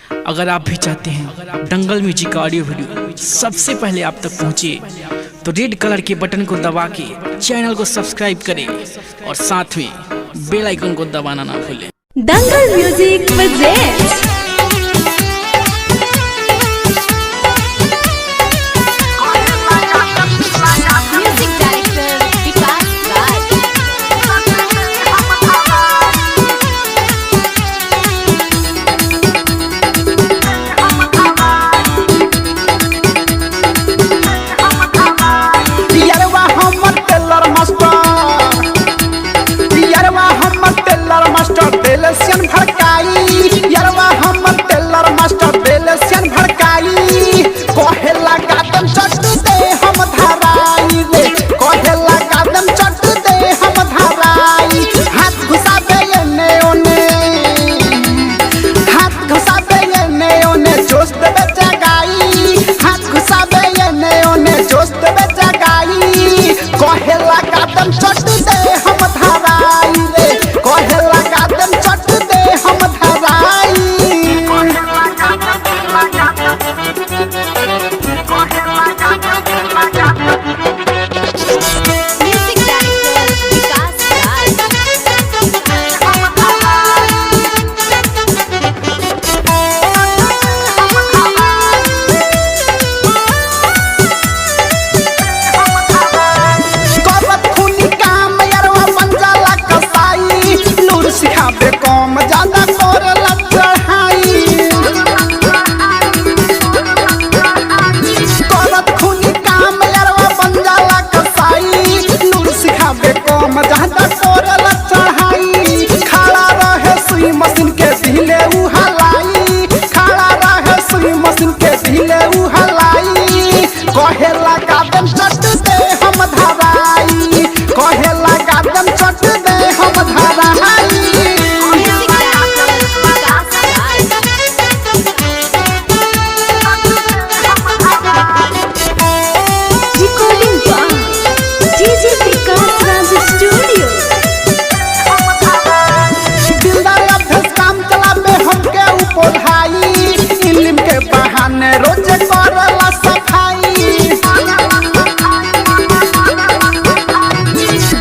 अगर आप भी चाहते हैं दंगल म्यूजिक का ऑडियो वीडियो सबसे पहले आप तक पहुंचे तो रेड कलर के बटन को दबा के चैनल को सब्सक्राइब करें और साथ में बेल आइकन को दबाना ना भूलें। दंगल music presents music director Vikas राज। यारवा हमर टेलर मास्टर बेलसियन भड़काई। यारवा हमर टेलर मास्टर बेलसियन भड़काई। कहेला गादम चट दे हम धराई रे, कहेला गादम चट दे हम धराई। हाथ घुसाबे एने ओने, हाथ घुसाबे एने ओने जोश देबे जगाई। हाथ घुसाबे एने ओने जोश देबे जगाई। कहेला गादम चट दे हम धराई रे, कहेला गादम चट दे हम धराई। म्यूजिक डायरेक्टर विकास राज। करत खूनी काम यारवा पंजाला कसाई। लूर सिखाबे कम ज्यादा करला चढ़ाई। करत खूनी काम यारवा पंजाला कसाई। लूर सिखाबे कम ज्यादा करला चढ़ाई। खड़ा रहे सुई मशीन के ढीले उ हलाई। खड़ा रहे सुई मशीन के ढीले उ हलाई। कहेला गादम चट दे हम धराई, कहेला गादम चट दे हम धराई। Music director Vikas Raj. Recording by DJ Vikas Raj studio. दिलदार अभ्यास काम चलाबे हमके ऊपर हाई। इल्म के बहाने रोज करला सफाई।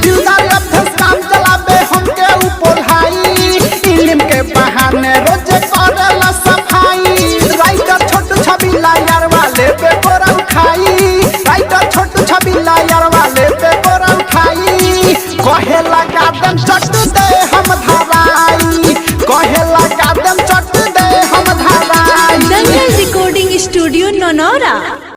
दिलदार अभ्यास काम चलाबे हमके ऊपर हाई। इल्म के बहाने रोज करला सफाई। राइटर छोटू छबिला यार वाले पे कोरा उठाई। राइटर छोटू छबिला यार वाले पे कोरा उठाई। कहेला गादम चट दे हम धराई, कहेला गादम चट दे हम धराई। दंगल रिकॉर्डिंग स्टूडियो नौनौरा।